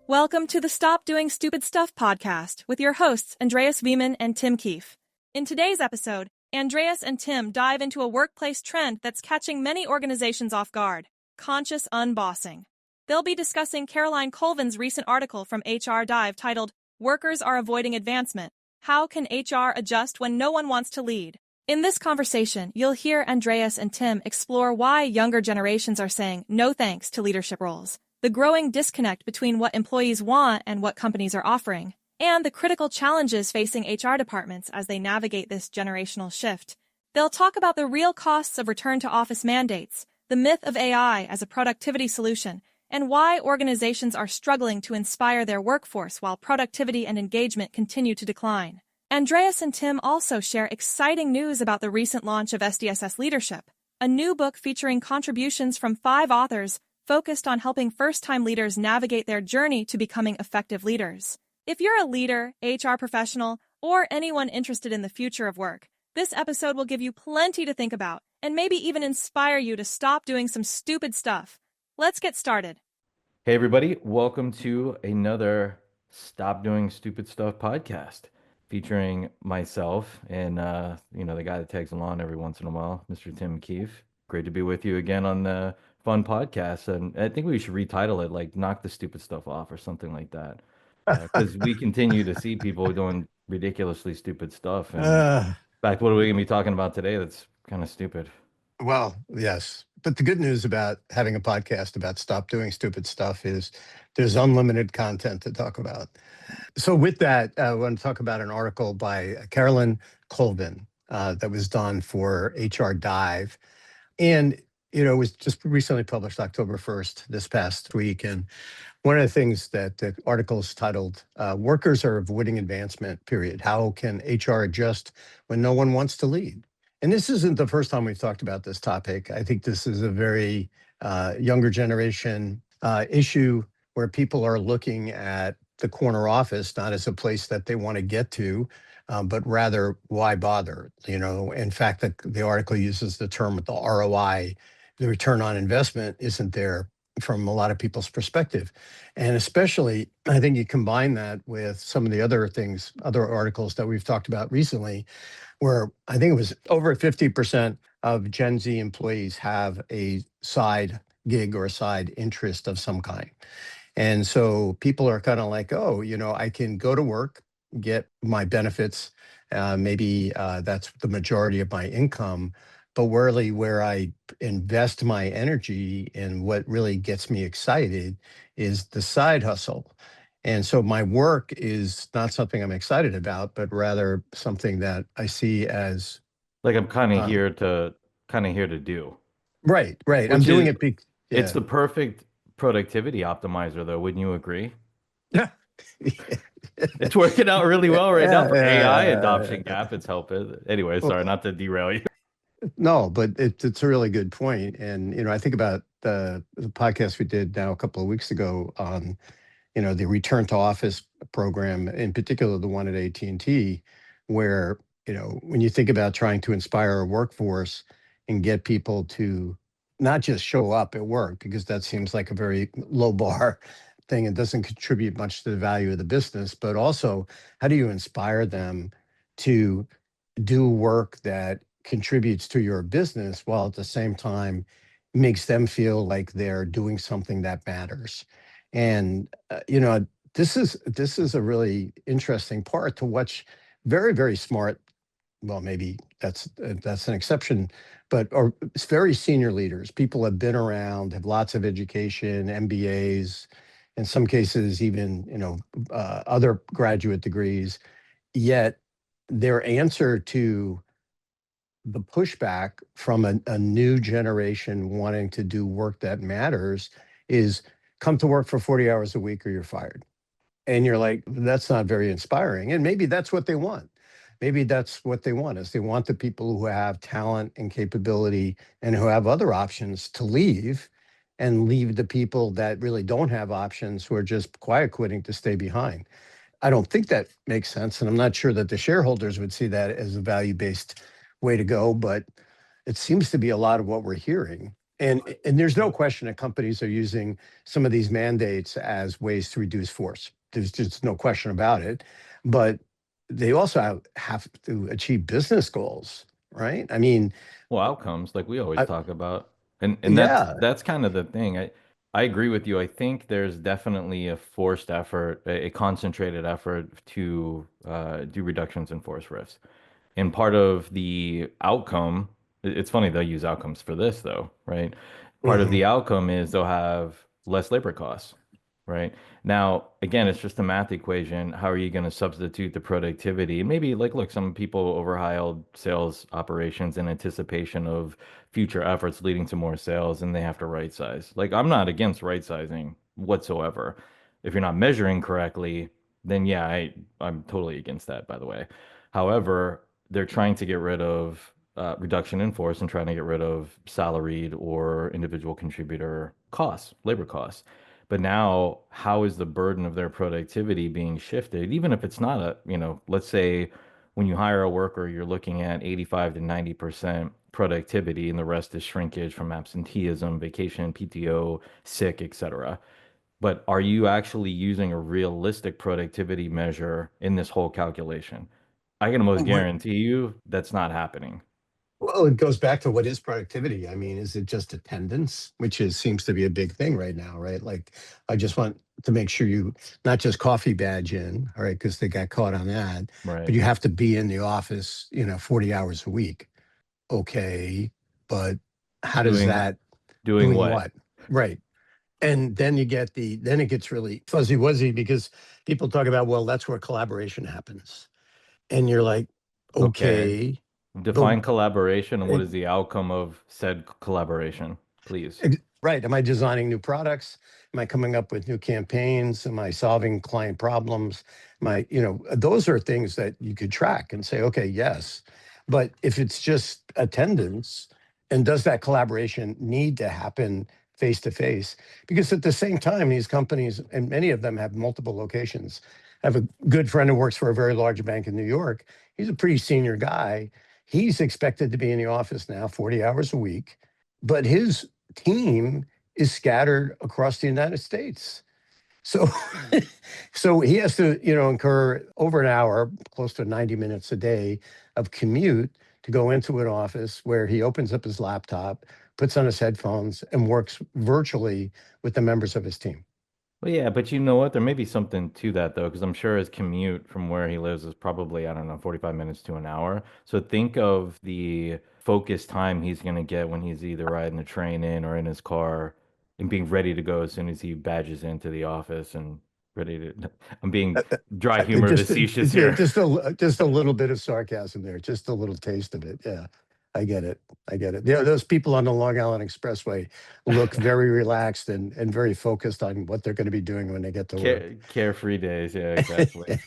Welcome to the Stop Doing Stupid Stuff podcast with your hosts, Andreas Wieman and Tim Keefe. In today's episode, Andreas and Tim dive into a workplace trend that's catching many organizations off guard: conscious unbossing. They'll be discussing Caroline Colvin's recent article from HR Dive titled, "Workers Are Avoiding Advancement. How Can HR Adjust When No One Wants to Lead?" In this conversation, you'll hear Andreas and Tim explore why younger generations are saying no thanks to leadership roles, the growing disconnect between what employees want and what companies are offering, and the critical challenges facing HR departments as they navigate this generational shift. They'll talk about the real costs of return-to-office mandates, the myth of AI as a productivity solution, and why organizations are struggling to inspire their workforce while productivity and engagement continue to decline. Andreas and Tim also share exciting news about the recent launch of SDSS Leadership, a new book featuring contributions from 5 authors focused on helping first-time leaders navigate their journey to becoming effective leaders. If you're a leader, HR professional, or anyone interested in the future of work, this episode will give you plenty to think about and maybe even inspire you to stop doing some stupid stuff. Let's get started. Hey everybody, welcome to another Stop Doing Stupid Stuff podcast featuring myself and the guy that tags along every once in a while, Mr. Tim Keefe. Great to be with you again on the fun podcast, and I think we should retitle it like "Knock the Stupid Stuff Off" or something like that, because we continue to see people doing ridiculously stupid stuff. And in fact, what are we gonna be talking about today that's kind of stupid? Well, yes. But the good news about having a podcast about stop doing stupid stuff is there's unlimited content to talk about. So with that, I want to talk about an article by Caroline Colvin that was done for HR Dive. And, it was just recently published October 1st, this past week. And one of the things that the article is titled, Workers Are Avoiding Advancement, period. How can HR adjust when no one wants to lead? And this isn't the first time we've talked about this topic. I think this is a very younger generation issue where people are looking at the corner office not as a place that they want to get to, but rather, why bother? In fact, the article uses the term the ROI, the return on investment isn't there from a lot of people's perspective. And especially, I think you combine that with some of the other things, other articles that we've talked about recently, where I think it was over 50% of Gen Z employees have a side gig or a side interest of some kind. And so people are kind of like, oh, I can go to work, get my benefits, maybe that's the majority of my income, but really where I invest my energy and what really gets me excited is the side hustle. And so my work is not something I'm excited about, but rather something that I see as like I'm kind of here to do. Right. I'm doing it. It's the perfect productivity optimizer, though. Wouldn't you agree? Yeah. It's working out really well right now for AI adoption gap. It's helping. Anyway, sorry, not to derail you. No, but it's a really good point. And, I think about the podcast we did now a couple of weeks ago on, the return to office program, in particular, the one at AT&T, where, when you think about trying to inspire a workforce and get people to not just show up at work, because that seems like a very low bar thing and doesn't contribute much to the value of the business, but also how do you inspire them to do work that contributes to your business while at the same time makes them feel like they're doing something that matters. And this is a really interesting part to watch. Very, very smart, well, maybe that's an exception, but it's very senior leaders. People have been around, have lots of education, MBAs, in some cases even other graduate degrees, yet their answer to the pushback from a new generation wanting to do work that matters is come to work for 40 hours a week or you're fired. And you're like, that's not very inspiring. And maybe that's what they want. Maybe that's what they want, is they want the people who have talent and capability and who have other options to leave, and leave the people that really don't have options, who are just quiet quitting, to stay behind. I don't think that makes sense. And I'm not sure that the shareholders would see that as a value-based way to go, but it seems to be a lot of what we're hearing. And there's no question that companies are using some of these mandates as ways to reduce force. There's just no question about it. But they also have to achieve business goals, right? I mean, Well, outcomes, like we always I, talk about. And yeah. that's kind of the thing. I agree with you. I think there's definitely a forced effort, a concentrated effort to do reductions in force rifts. And part of the outcome, it's funny they'll use outcomes for this though, right? Part of Mhm. the outcome is they'll have less labor costs, right? Now, again, it's just a math equation. How are you going to substitute the productivity? Maybe like, look, some people overhauled sales operations in anticipation of future efforts leading to more sales, and they have to right size. Like, I'm not against right sizing whatsoever. If you're not measuring correctly, then yeah, I'm totally against that, by the way. However, they're trying to get rid of reduction in force and trying to get rid of salaried or individual contributor costs, labor costs. But now, how is the burden of their productivity being shifted? Even if it's not let's say when you hire a worker, you're looking at 85 to 90% productivity, and the rest is shrinkage from absenteeism, vacation, PTO, sick, etc. But are you actually using a realistic productivity measure in this whole calculation? I can almost What, guarantee you that's not happening. well, it goes back to what is productivity. I mean, is it just attendance, which is seems to be a big thing right now, right? Like, I just want to make sure you not just coffee badge in, all right, because they got caught on that, but Right. you have to be in the office, 40 hours a week. Okay, but how does Doing that doing doing what? what? Right. And then it gets really fuzzy wuzzy because people talk about, well, that's where collaboration happens. And you're like, Okay. okay, but Define collaboration and what it, is the outcome of said collaboration, please. right. Am I designing new products? Am I coming up with new campaigns? Am I solving client problems? Those are things that you could track and say, okay, yes. But if it's just attendance, and does that collaboration need to happen face to face? Because at the same time, these companies, and many of them have multiple locations. I have a good friend who works for a very large bank in New York. He's a pretty senior guy. He's expected to be in the office now 40 hours a week, but his team is scattered across the United States. So, so he has to, incur over an hour, close to 90 minutes a day of commute to go into an office where he opens up his laptop, puts on his headphones, and works virtually with the members of his team. Well, yeah, but you know what? There may be something to that though, because I'm sure his commute from where he lives is probably, I don't know, 45 minutes to an hour. So think of the focus time he's going to get when he's either riding the train in or in his car and being ready to go as soon as he badges into the office and ready to. I'm being dry humor Just, facetious here. just a little bit of sarcasm there, just a little taste of it. Yeah, I get it. I get it. Yeah, those people on the Long Island Expressway look very relaxed and very focused on what they're going to be doing when they get to work. Carefree days, yeah, exactly.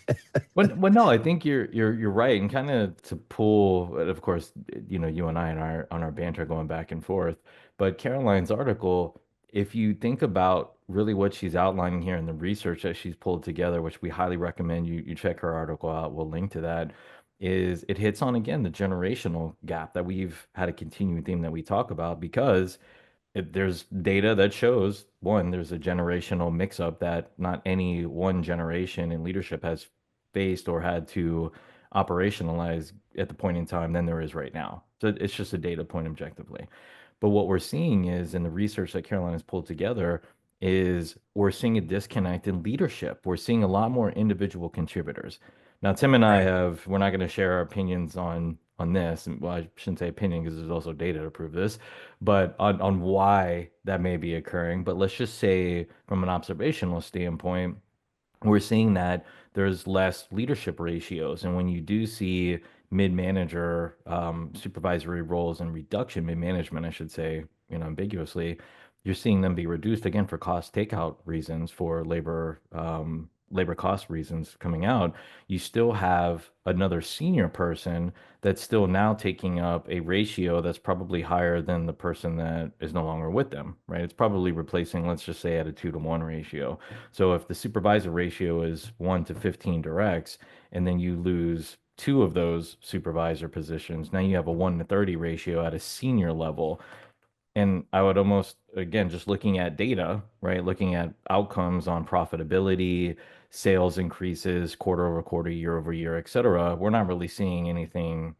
Well, no, I think you're right, and kind of to pull, of course, you and I and our on our banter going back and forth. But Caroline's article, if you think about really what she's outlining here in the research that she's pulled together, which we highly recommend you check her article out. We'll link to that. Is it hits on again the generational gap that we've had a continuing theme that we talk about because there's data that shows one, there's a generational mix up that not any one generation in leadership has faced or had to operationalize at the point in time than there is right now. So it's just a data point objectively. But what we're seeing is in the research that Caroline has pulled together is we're seeing a disconnect in leadership. We're seeing a lot more individual contributors. Now, Tim and I Right. have, we're not going to share our opinions on this. And well, I shouldn't say opinion because there's also data to prove this, but on why that may be occurring. But let's just say from an observational standpoint, we're seeing that there's less leadership ratios. And when you do see mid-manager supervisory roles and reduction, mid-management, I should say, ambiguously, you're seeing them be reduced again for cost takeout reasons, for labor cost reasons coming out. You still have another senior person that's still now taking up a ratio that's probably higher than the person that is no longer with them, right? It's probably replacing, let's just say, at a 2-to-1 ratio. So if the supervisor ratio is 1 to 15 directs, and then you lose two of those supervisor positions, now you have a 1 to 30 ratio at a senior level. And I would almost, again, just looking at data, right? Looking at outcomes on profitability, sales increases, quarter over quarter, year over year, et cetera. We're not really seeing anything,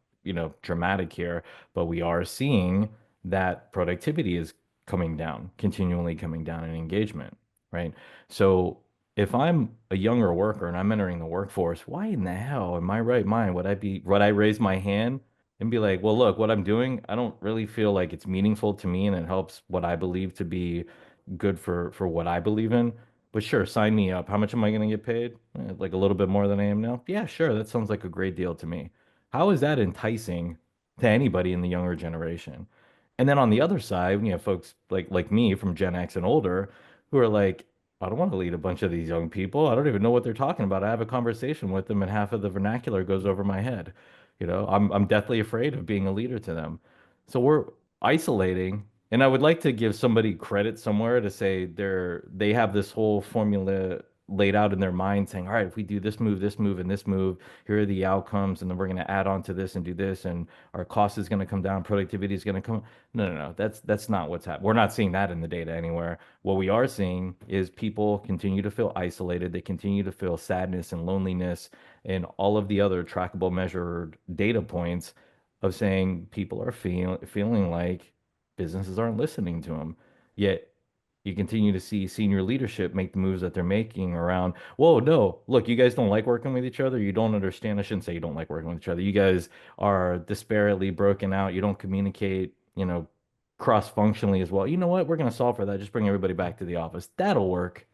dramatic here, but we are seeing that productivity is coming down, continually coming down in engagement, right? So if I'm a younger worker and I'm entering the workforce, why in the hell, in my right mind, would I raise my hand and be like, well, look, what I'm doing, I don't really feel like it's meaningful to me and it helps what I believe to be good for what I believe in. But sure, sign me up. How much am I going to get paid? Like a little bit more than I am now? Yeah, sure. That sounds like a great deal to me. How is that enticing to anybody in the younger generation? And then on the other side, you have folks like me from Gen X and older who are like, I don't want to lead a bunch of these young people. I don't even know what they're talking about. I have a conversation with them and half of the vernacular goes over my head. I'm deathly afraid of being a leader to them. So we're isolating, and I would like to give somebody credit somewhere to say they have this whole formula laid out in their mind saying, all right, if we do this move, and this move, here are the outcomes, and then we're going to add on to this and do this, and our cost is going to come down, productivity is going to come. No, no, no. That's not what's happening. We're not seeing that in the data anywhere. What we are seeing is people continue to feel isolated. They continue to feel sadness and loneliness and all of the other trackable measured data points of saying people are feeling like businesses aren't listening to them. Yet you continue to see senior leadership make the moves that they're making around, whoa, no, look, you guys don't like working with each other. You don't understand. I shouldn't say you don't like working with each other. You guys are disparately broken out. You don't communicate, cross-functionally as well. You know what? We're going to solve for that. Just bring everybody back to the office. That'll work.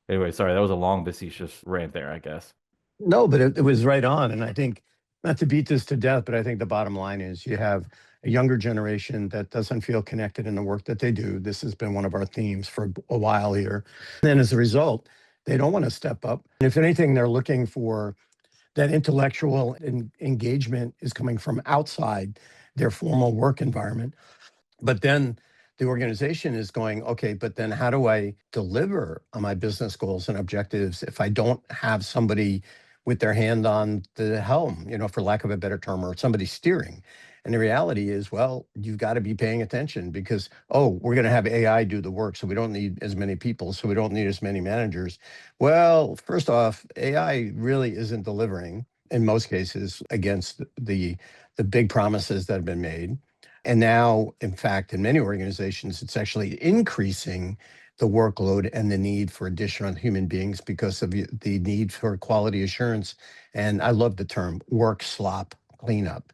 Anyway, sorry, that was a long, facetious rant there, I guess. No, but it was right on. And I think, not to beat this to death, but I think the bottom line is you have a younger generation that doesn't feel connected in the work that they do. This has been one of our themes for a while here. And as a result, they don't want to step up. And if anything, they're looking for that intellectual engagement is coming from outside their formal work environment. But then the organization is going, okay, but then how do I deliver on my business goals and objectives if I don't have somebody with their hand on the helm, for lack of a better term, or somebody steering? And the reality is, well, you've got to be paying attention because, oh, we're going to have AI do the work. So we don't need as many people. So we don't need as many managers. Well, first off, AI really isn't delivering in most cases against the big promises that have been made. And now, in fact, in many organizations, it's actually increasing the workload and the need for additional human beings because of the need for quality assurance. And I love the term work slop cleanup,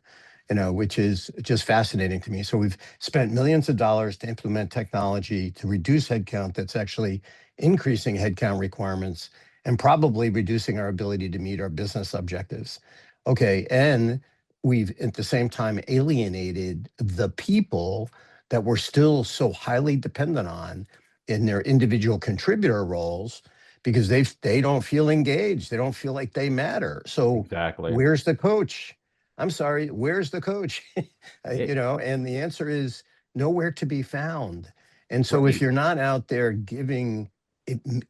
which is just fascinating to me. So we've spent millions of dollars to implement technology to reduce headcount that's actually increasing headcount requirements and probably reducing our ability to meet our business objectives. Okay, and we've at the same time alienated the people that we're still so highly dependent on in their individual contributor roles because they don't feel engaged. They don't feel like they matter. So Exactly. where's the coach? I'm sorry, where's the coach? It, And the answer is nowhere to be found. And so if right. you're not out there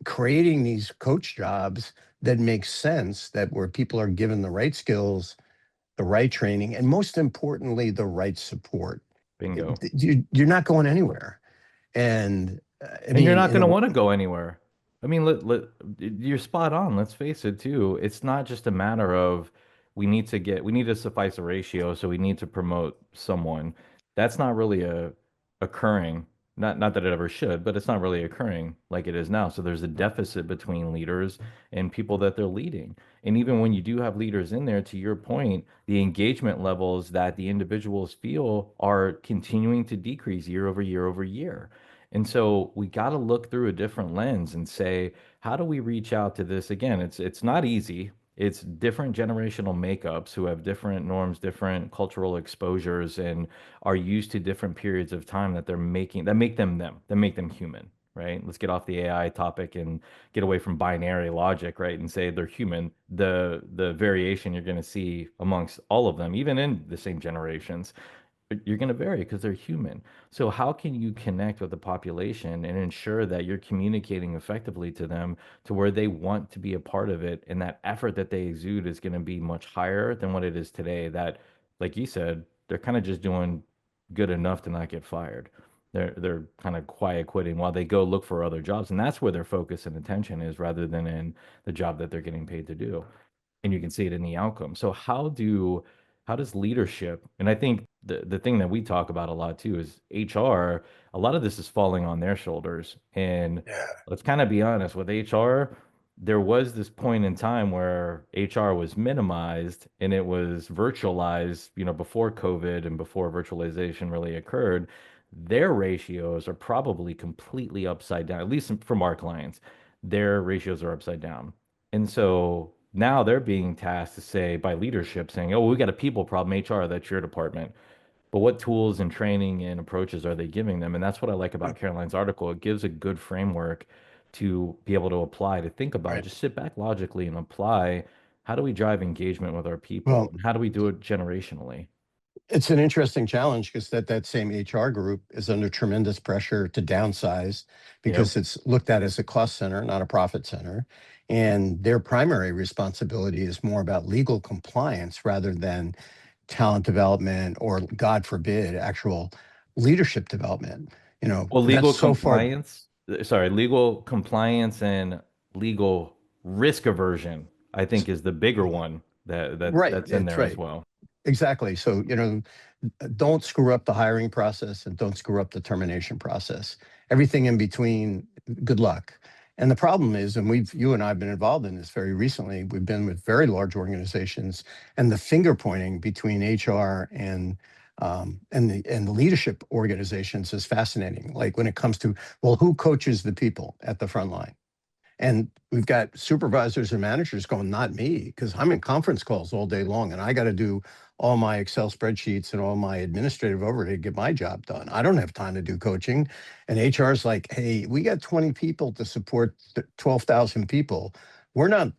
creating these coach jobs that make sense, that where people are given the right skills, the right training, and most importantly, the right support, Bingo. you're not going anywhere. And I And you're mean, not going to want to go anywhere. I mean, you're spot on. Let's face it, too. It's not just a matter of we need to suffice a ratio, so we need to promote someone. That's not really occurring. Not that it ever should, but it's not really occurring like it is now. So there's a deficit between leaders and people that they're leading. And even when you do have leaders in there, to your point, the engagement levels that the individuals feel are continuing to decrease year over year over year. And so we got to look through a different lens and say, how do we reach out to this? Again, it's not easy. It's different generational makeups who have different norms, different cultural exposures, and are used to different periods of time that that make them human, right? Let's get off the AI topic and get away from binary logic, right? And say they're human. The variation you're going to see amongst all of them, even in the same generations, you're going to vary because they're human. So how can you connect with the population and ensure that you're communicating effectively to them to where they want to be a part of it and that effort that they exude is going to be much higher than what it is today that, like you said, they're kind of just doing good enough to not get fired. They're kind of quiet quitting while they go look for other jobs, and that's where their focus and attention is, rather than in the job that they're getting paid to do. And you can see it in the outcome. So how does leadership, and I think the thing that we talk about a lot too is HR, a lot of this is falling on their shoulders. And Yeah. let's kind of be honest with HR, there was this point in time where HR was minimized and it was virtualized, before COVID and before virtualization really occurred. Their ratios are probably completely upside down, at least from our clients. Their ratios are upside down. And so now they're being tasked to say by leadership saying, oh, we got a people problem, HR, that's your department. But what tools and training and approaches are they giving them? And that's what I like about Caroline's article. It gives a good framework to be able to apply, to think about, Right. just sit back logically and apply. How do we drive engagement with our people? Well, And how do we do it generationally? it's an interesting challenge because that same HR group is under tremendous pressure to downsize Yep. because it's looked at as a cost center, not a profit center. And their primary responsibility is more about legal compliance rather than talent development or, God forbid, actual leadership development. Well, That's so far. legal compliance and legal risk aversion, I think, is the bigger one Right. that's in It's there as right. well. Exactly. So, don't screw up the hiring process and don't screw up the termination process. Everything in between, good luck. And the problem is, and you and I have been involved in this very recently, we've been with very large organizations, and the finger pointing between HR and the leadership organizations is fascinating. Like when it comes to, well, who coaches the people at the front line? And we've got supervisors and managers going, not me, because I'm in conference calls all day long and I got to do all my Excel spreadsheets and all my administrative overhead to get my job done. I don't have time to do coaching. And HR is like, hey, we got 20 people to support 12,000 people. We're not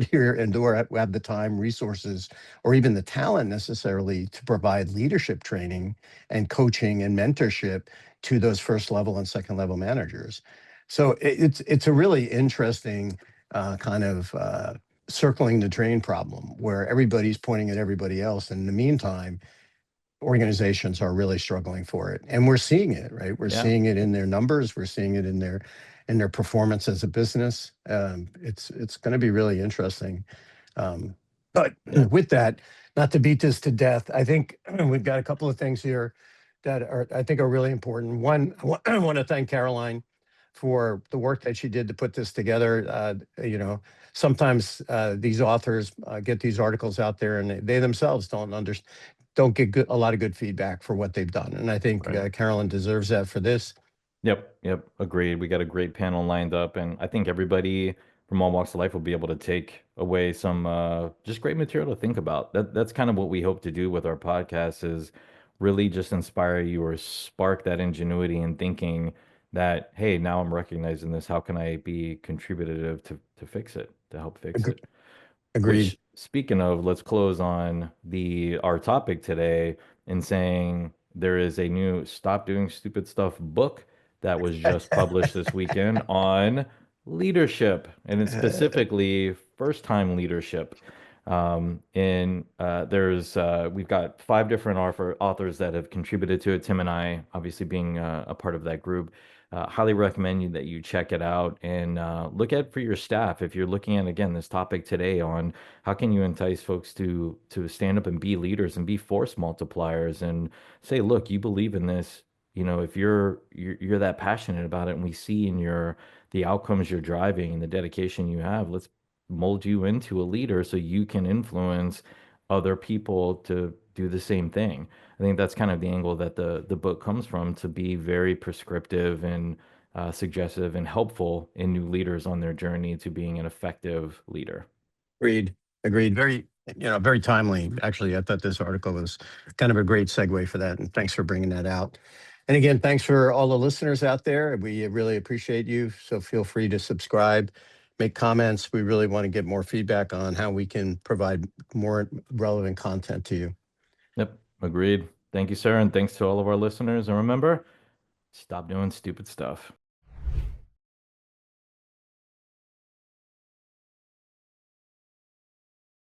here and or have the time, resources, or even the talent necessarily to provide leadership training and coaching and mentorship to those first level and second level managers. So it's a really interesting kind of circling the drain problem where everybody's pointing at everybody else. And in the meantime, organizations are really struggling for it, and we're seeing it. Right, we're Yeah. seeing it in their numbers. We're seeing it in their performance as a business. It's going to be really interesting. But Yeah. with that, not to beat this to death, I think we've got a couple of things here that I think are really important. One, I want to thank Caroline for the work that she did to put this together. Sometimes these authors get these articles out there and they themselves don't get a lot of good feedback for what they've done. And I think Right. Carolyn deserves that for this. Yep, yep, agreed. We got a great panel lined up, and I think everybody from all walks of life will be able to take away some just great material to think about. That's kind of what we hope to do with our podcast is really just inspire you or spark that ingenuity in thinking that, hey, now I'm recognizing this. How can I be contributive to fix it, to help fix Ag- it? Agreed. Which, speaking of, let's close on the our topic today in saying there is a new Stop Doing Stupid Stuff book that was just published this weekend on leadership, and it's specifically first-time leadership. And there's we've got five different authors that have contributed to it. Tim and I, obviously being a part of that group, highly recommend you that you check it out and look at it for your staff. If you're looking at again this topic today on how can you entice folks to stand up and be leaders and be force multipliers and say, look, you believe in this. If you're that passionate about it, and we see in your the outcomes you're driving and the dedication you have, let's mold you into a leader so you can influence other people to do the same thing. I think that's kind of the angle that the book comes from, to be very prescriptive and suggestive and helpful in new leaders on their journey to being an effective leader. Agreed. Agreed. Very timely. Actually, I thought this article was kind of a great segue for that. And thanks for bringing that out. And again, thanks for all the listeners out there. We really appreciate you. So feel free to subscribe, make comments. We really want to get more feedback on how we can provide more relevant content to you. Yep, agreed. Thank you, sir, and thanks to all of our listeners. And remember, stop doing stupid stuff.